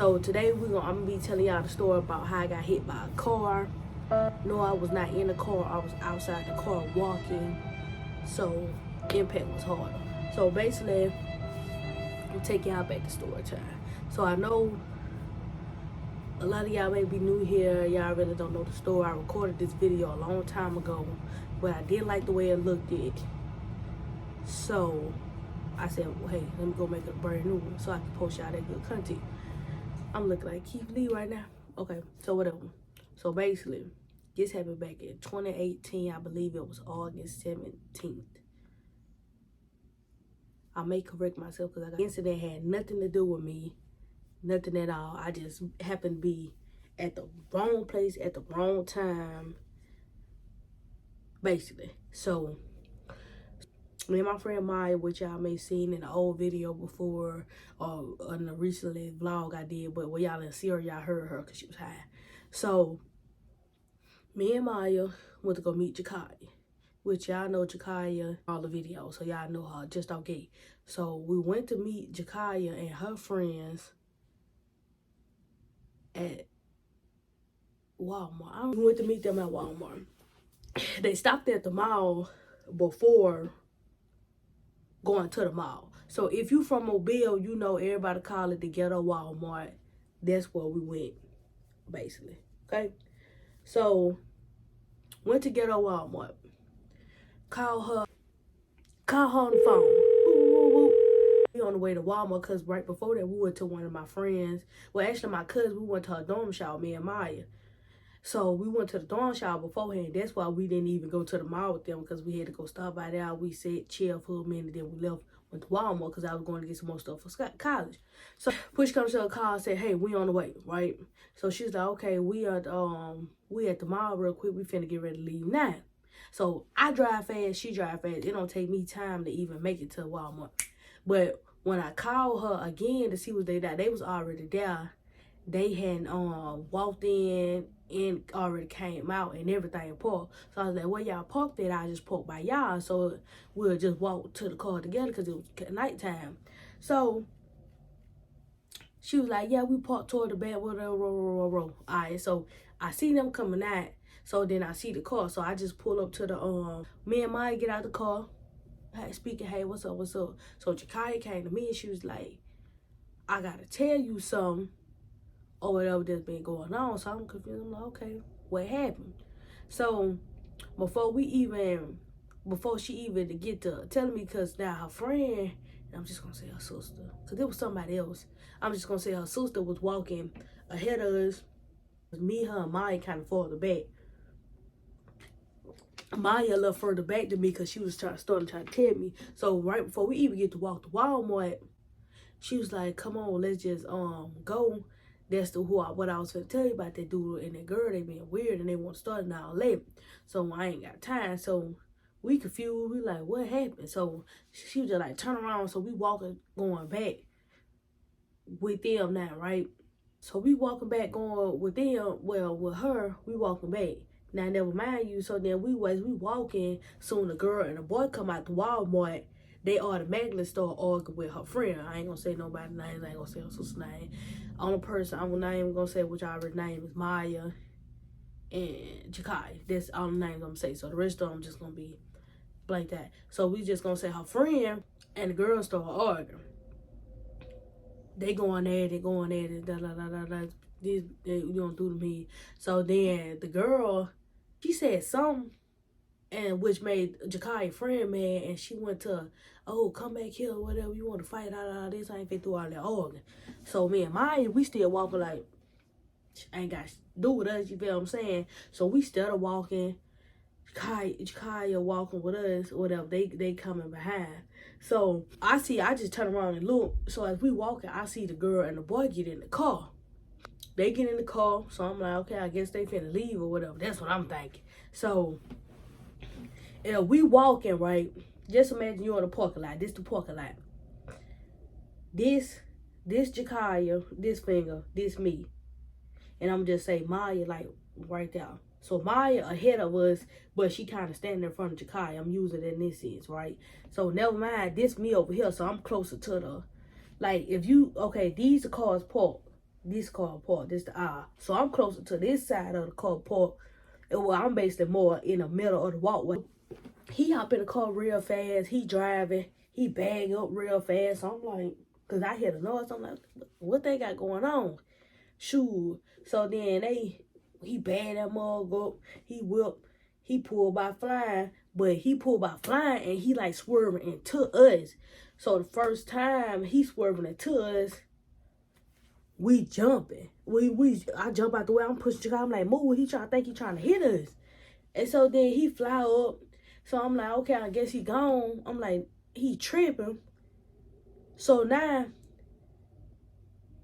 So today I'm gonna be telling y'all the story about how I got hit by a car. No, I was not in the car. I was outside the car walking. So impact was harder. So basically, I'll take y'all back to story time. So I know a lot of y'all may be new here. Y'all really don't know the story. I recorded this video a long time ago, but I didn't like the way it looked it. So I said, well, hey, let me go make a brand new one so I can post y'all that good content. I'm looking like Keith Lee right now. Okay, so whatever. So basically, this happened back in 2018. I believe it was August 17th. I may correct myself because the incident had nothing to do with me. Nothing at all. I just happened to be at the wrong place at the wrong time. Basically. So, me and my friend Maya, which y'all may have seen in the old video before, or in the recently vlog I did, but when y'all didn't see her, y'all heard her because she was high. So, me and Maya went to go meet Jakaya, which y'all know Jakaya, all the videos, so y'all know her just okay. So, we went to meet Jakaya and her friends at Walmart. We went to meet them at Walmart. They stopped at the mall before going to the mall. So if you from Mobile, you know everybody call it the ghetto Walmart. That's where we went, basically. Okay? So, went to ghetto Walmart. Call her on the phone. We on the way to Walmart because right before that, we went to one of my friends. Well, actually, my cousin, we went to her dorm shower, me and Maya. So we went to the dorm shower beforehand. That's why we didn't even go to the mall with them because we had to go stop by there. We sat, chill for a minute, then we left, went to Walmart because I was going to get some more stuff for college. So push comes to her car and said, hey, we on the way, right? So she's like, okay, we at the mall real quick. We finna get ready to leave now. So I drive fast, she drive fast. It don't take me time to even make it to Walmart. But when I called her again to see what they did, they was already there. They had walked in and already came out and everything parked. So I was like, well, y'all parked there. I just parked by y'all. So we'll just walk to the car together because it was nighttime. So she was like, yeah, we parked toward the back. All right, so I see them coming out. So then I see the car. So I just pull up to the, me and Maya get out the car. Speaking, hey, what's up, what's up? So Jakaya came to me and she was like, I got to tell you something. Or whatever that's been going on. So I'm confused. I'm like, okay, what happened? So before she even get to telling me, because now her friend, and I'm just gonna say her sister, because it was somebody else. I'm just gonna say her sister was walking ahead of us. Me, her, and Maya kind of further back. Maya a little further back than me because she was starting to tell me. So right before we even get to walk to Walmart, she was like, come on, let's just go. That's what I was going to tell you about that dude and that girl. They being weird and they want to start now late. So I ain't got time. So we confused. We like, what happened? So she was just like, turn around. So we walking, going back with them now, right? So we walking back, going with them. Well, with her, we walking back. Now, never mind you. So then we walking. Soon the girl and the boy come out to Walmart. They automatically start arguing with her friend. I ain't gonna say nobody's name. I ain't gonna say her sister's name. Only person I'm not even gonna say which I already name is Maya and Jakaya. That's all the names I'm gonna say. So the rest of them just gonna be blank that. So we just gonna say her friend and the girl start arguing. They going at it, da da da da da. This you don't do to me. So then the girl, she said something. And which made Jakaya friend mad, and she went to, oh, come back here, whatever, you want to fight, all this, I ain't fit through all that organ. So me and Maya, we still walking like, ain't got to do with us, you feel what I'm saying? So we still walking, Jakaya walking with us, whatever, they coming behind. So I just turn around and look, so as we walking, I see the girl and the boy get in the car. They get in the car, so I'm like, okay, I guess they finna leave or whatever, that's what I'm thinking. So, and we walking, right? Just imagine you're in the parking lot. This the parking lot. This Jakaya, this finger, this me. And I'm just say Maya like right there. So Maya ahead of us, but she kind of standing in front of Jakaya. I'm using it in this sense, right? So never mind, this me over here, so I'm closer to the, like if you, okay, these are cars parked. this car park. This the aisle. So I'm closer to this side of the car park. And well, I'm basically more in the middle of the walkway. He hop in the car real fast. He driving. He bag up real fast. So I'm like, because I hear the noise. I'm like, what they got going on? Shoot. So then he bag that mug up. He whipped. He pulled by flying. But he pulled by flying and he like swerving into us. So the first time he swerving into us, we jumping. I jump out the way. I'm pushing the car. I'm like, move. He trying to hit us. And so then he fly up. So I'm like, okay, I guess he gone. I'm like, he tripping. So now,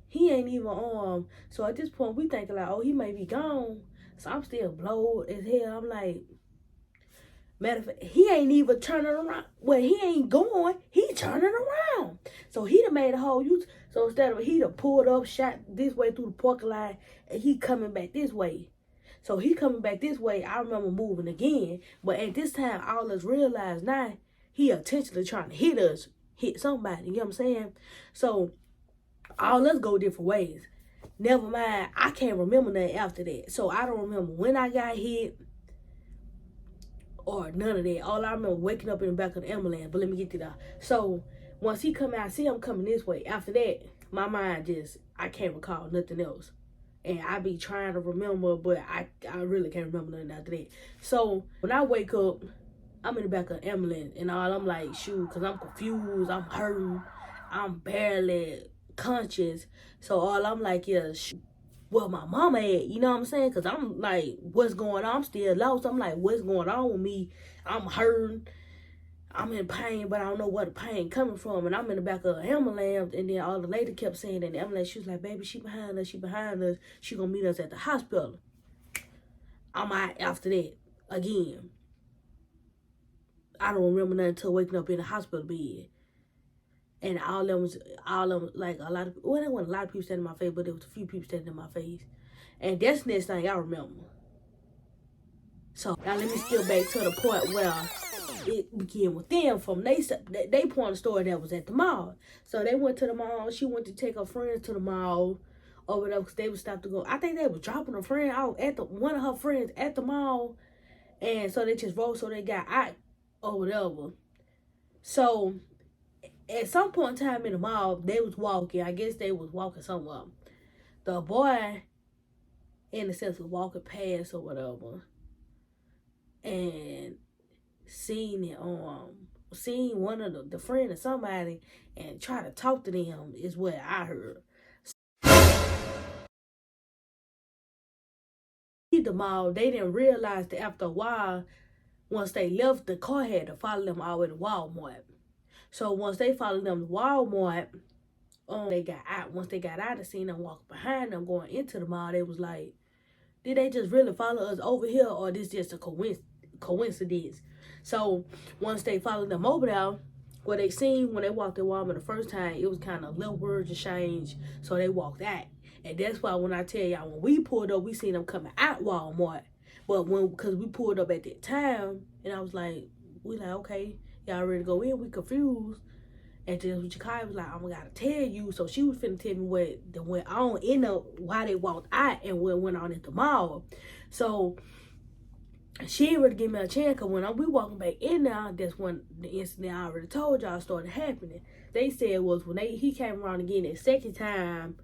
he ain't even so at this point, we thinking like, oh, he may be gone. So I'm still blowed as hell. I'm like, matter of fact, he ain't even turning around. Well, he ain't going. He turning around. So he done made a whole use. So instead of he done pulled up, shot this way through the parking lot, and he coming back this way. So he coming back this way. I remember moving again. But at this time, all us realized now, he intentionally trying to hit us. Hit somebody. You know what I'm saying? So all us go different ways. Never mind. I can't remember nothing after that. So I don't remember when I got hit or none of that. All I remember waking up in the back of the ambulance. But let me get to that. So once he come out, I see him coming this way. After that, my mind I can't recall nothing else. And I be trying to remember, but I really can't remember nothing after that. So when I wake up, I'm in the back of the ambulance. And all I'm like, shoot, because I'm confused. I'm hurting. I'm barely conscious. So all I'm like is, well, my mama at, you know what I'm saying? Because I'm like, what's going on? I'm still lost. I'm like, what's going on with me? I'm hurting. I'm in pain, but I don't know where the pain coming from. And I'm in the back of the ambulance, and then all the lady kept saying in the ambulance, she was like, baby, she behind us. She behind us. She gonna meet us at the hospital. I'm out after that again. I don't remember nothing until waking up in the hospital bed. And all them, like a lot of, well, there wasn't a lot of people standing in my face, but there was a few people standing in my face. And that's the next thing I remember. So now let me skip back to the point where it began with them from they point of story that was at the mall. So they went to the mall. She went to take her friends to the mall over there because they would stop to go. I think they was dropping a friend out at one of her friends at the mall. And so they just rolled, so they got out or whatever. So at some point in time in the mall, they was walking. I guess they was walking somewhere. The boy, in a sense, was walking past or whatever. And seen one of the friend or somebody and try to talk to them is what I heard. The mall, they didn't realize that after a while, once they left, the car had to follow them all the way to Walmart. So once they followed them to Walmart, they got out. Once they got out, and seen them walk behind them going into the mall, they was like, did they just really follow us over here, or this just a coincidence? So once they followed them over there, what they seen when they walked in Walmart the first time, it was kind of little words of change. So they walked out. And that's why when I tell y'all, when we pulled up, we seen them coming out Walmart. But because we pulled up at that time, and I was like, okay, y'all ready to go in? We confused. And then Jakai was like, I'm gotta tell you. So she was finna tell me what went on why they walked out and what went on at the mall. So she didn't really give me a chance, because when we walking back in now, that's when the incident I already told y'all started happening. They said was when he came around again that second time,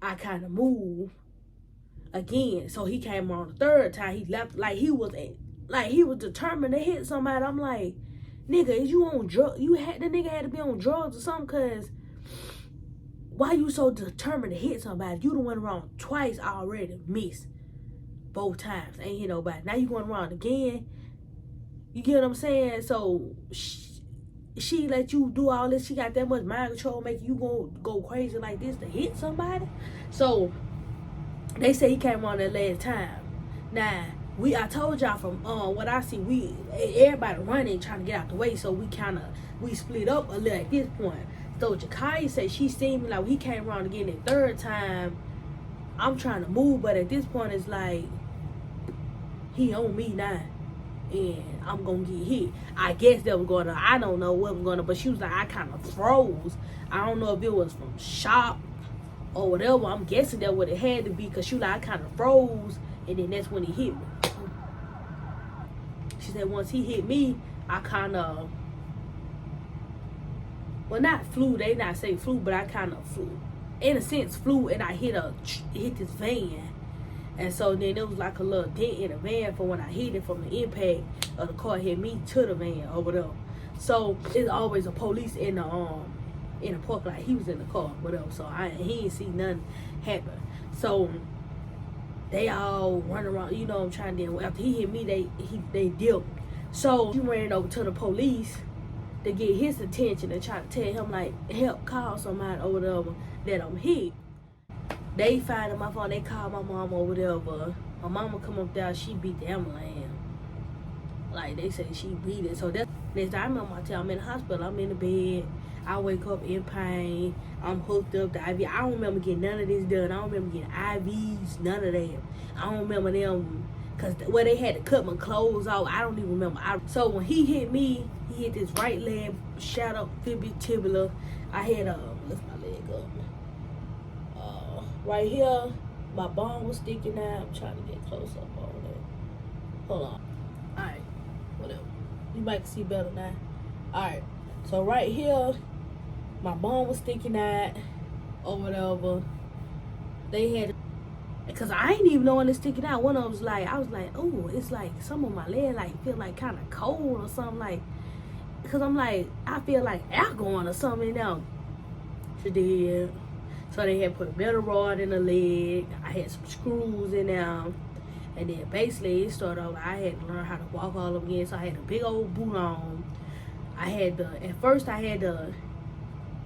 I kind of moved again. So he came around the third time, he left like he was determined to hit somebody. I'm like, nigga, is you on drugs? The nigga had to be on drugs or something, because why you so determined to hit somebody? You done went around twice already, missed both times, ain't hit nobody. Now you going around again. You get what I'm saying? So she let you do all this. She got that much mind control, making you go crazy like this to hit somebody. So they say he came on that last time. Now I told y'all from what I see, everybody running trying to get out the way. So we split up a little at this point. So Jakai said she seen me like he came around again the third time. I'm trying to move, but at this point it's like he on me now, and I'm gonna get hit. I guess that was going on. I don't know what was going on, but she was like, I kind of froze. I don't know if it was from shock or whatever. I'm guessing that what it had to be, because she like, I kind of froze, and then that's when he hit me. She said once he hit me, I kind of, well, not flew, they not say flew, but I kind of flew. In a sense, flew, and I hit this van. And so then it was like a little dent in the van from when I hit it, from the impact of the car hit me to the van or whatever. So it's always a police in the park, like he was in the car, whatever. So he didn't see nothing happen. So they all run around, you know, I'm trying to, after he hit me, they dipped. So he ran over to the police to get his attention and try to tell him, like, help, call somebody or whatever, that I'm hit. They find my phone, they call my mom or whatever. My mama come up there, she beat the ambulance. Like, they say she beat it. So that's next time I remember, I'm in the hospital, I'm in the bed, I wake up in pain, I'm hooked up to IV. I don't remember getting none of this done. I don't remember getting IVs, none of that. I don't remember them, because where they had to cut my clothes off, I don't even remember. So when he hit me, he hit this right leg, shot up fibula. I had lift my leg up. Right here, my bone was sticking out. I'm trying to get close up on that. Hold on. Alright, whatever. You might see better now. Alright, so right here, my bone was sticking out or whatever. They had, because I ain't even knowing it's sticking out. One of them was like, I was like, oh, it's like some of my leg like feel like kind of cold or something, like, because I'm like, I feel like air going or something in there. She did. So they had put a metal rod in the leg. I had some screws in there. And then basically it started off, I had to learn how to walk all over again. So I had a big old boot on. At first I had to,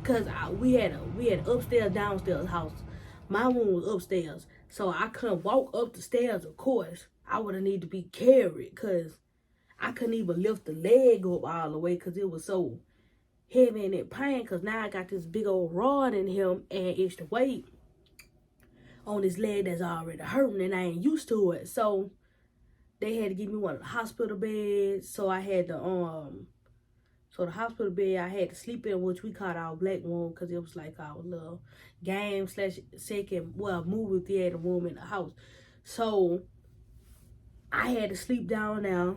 cause we had upstairs, downstairs house. My room was upstairs. So I couldn't walk up the stairs, of course. I would have needed to be carried, cause I couldn't even lift the leg up all the way, cause it was so heavy and in pain, because now I got this big old rod in him and extra weight on this leg that's already hurting, and I ain't used to it. So they had to give me one of the hospital beds. So I had to so the hospital bed I had to sleep in, which we called our black room, because it was like our little game / second, well, movie theater room in the house. So I had to sleep down there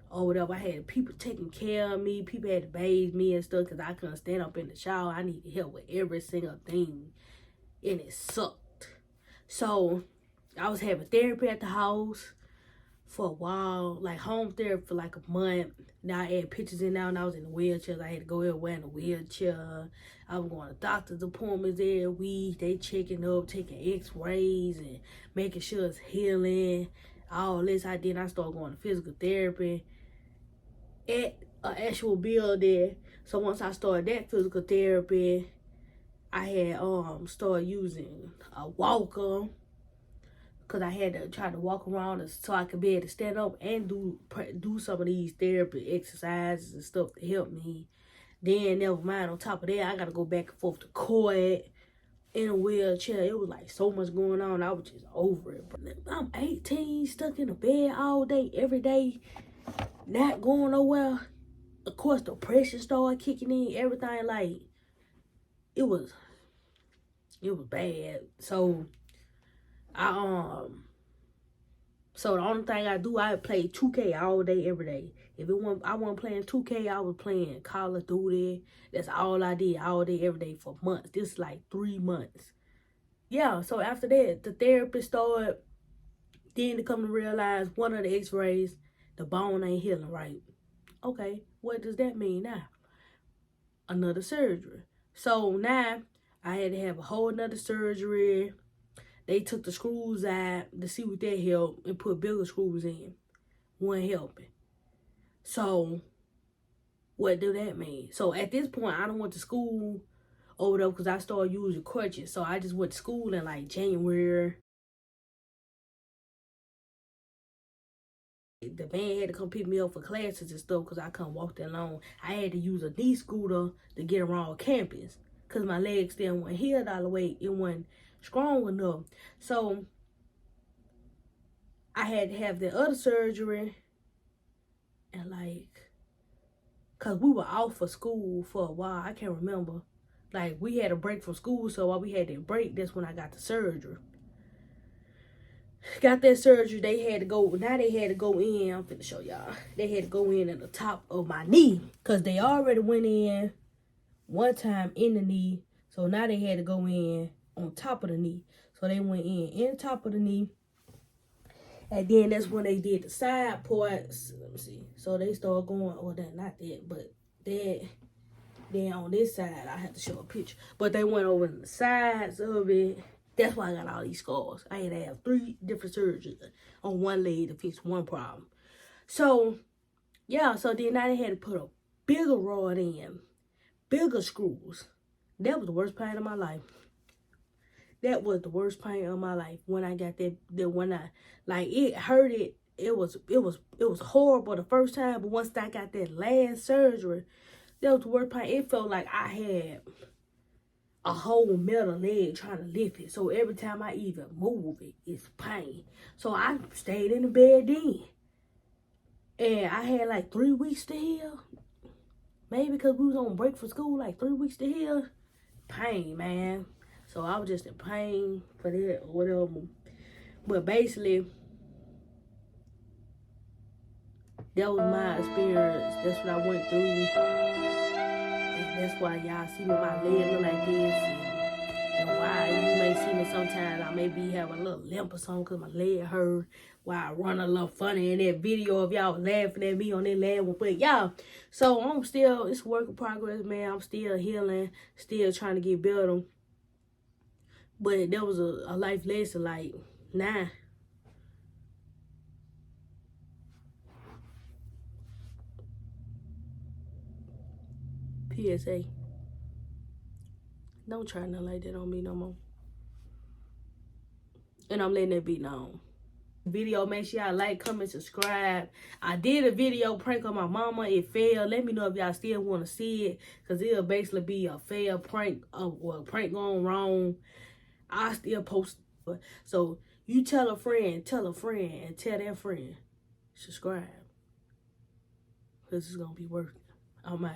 or whatever. I had people taking care of me. People had to bathe me and stuff, because I couldn't stand up in the shower. I needed help with every single thing, and it sucked. So I was having therapy at the house for a while, like home therapy for like a month. Now I had pictures in now, and I was in a wheelchair. I had to go everywhere in a wheelchair. I was going to doctor's appointments every week. They checking up, taking x-rays and making sure it's healing. All this I did. I started going to physical therapy at an actual building. So once I started that physical therapy, I had started using a walker, because I had to try to walk around so I could be able to stand up and do some of these therapy exercises and stuff to help me. Then never mind, on top of that, I got to go back and forth to court in a wheelchair. It was like so much going on. I was just over it, bro. I'm 18, stuck in a bed all day, every day, not going nowhere. Of course, the pressure started kicking in, everything, like, it was bad. So so the only thing I do, I play 2K all day, every day. If I wasn't playing 2K, I was playing Call of Duty. That's all I did, all day, every day for months. This is like 3 months. Yeah, so after that, the therapist started then to come to realize one of the x-rays, the bone ain't healing right. Okay, what does that mean now? Another surgery. So now I had to have a whole nother surgery. They took the screws out to see what that helped and put bigger screws in. Wasn't helping. So what do that mean? So at this point, I don't went to school over there because I started using crutches. So I just went to school in like January. The van had to come pick me up for classes and stuff because I couldn't walk that long. I had to use a knee scooter to get around campus because my legs still weren't healed all the way. It wasn't strong enough. So I had to have the other surgery, and like, because we were off for school for a while. I can't remember. Like, we had a break from school, so while we had that break, that's when I got the surgery. Got that surgery, they had to go in, I'm finna show y'all. They had to go in at the top of my knee, because they already went in one time in the knee, so now they had to go in on top of the knee. So they went in top of the knee, and then that's when they did the side parts. Let me see. So they started going, well, not that, but that. Then on this side, I have to show a picture. But they went over the sides of it. That's why I got all these scars. I had to have 3 different surgeries on one leg to fix one problem. So, yeah, so then now they had to put a bigger rod in, bigger screws. That was the worst pain of my life. That was the worst pain of my life when I got that when I, like, it hurt it. It was horrible the first time, but once I got that last surgery, that was the worst pain. It felt like I had a whole metal leg trying to lift it. So every time I even move it, it's pain. So I stayed in the bed then. And I had like 3 weeks to heal. Maybe because we was on break for school, like 3 weeks to heal. Pain, man. So I was just in pain for that or whatever. But basically, that was my experience. That's what I went through. And that's why y'all see me, my leg look like this. And why you may see me sometimes, I may be having a little limp or something because my leg hurt. Why I run a little funny in that video of y'all laughing at me on that last one. But y'all, so I'm still, it's a work in progress, man. I'm still healing, still trying to get better. But that was a life lesson, like, nah. PSA. Don't try nothing like that on me no more. And I'm letting that be known. Video, make sure y'all like, comment, subscribe. I did a video prank on my mama. It failed. Let me know if y'all still want to see it, because it'll basically be a failed prank or a prank gone wrong. I still post it. So you tell a friend, and tell that friend, subscribe, because it's gonna be worth it. I'm out.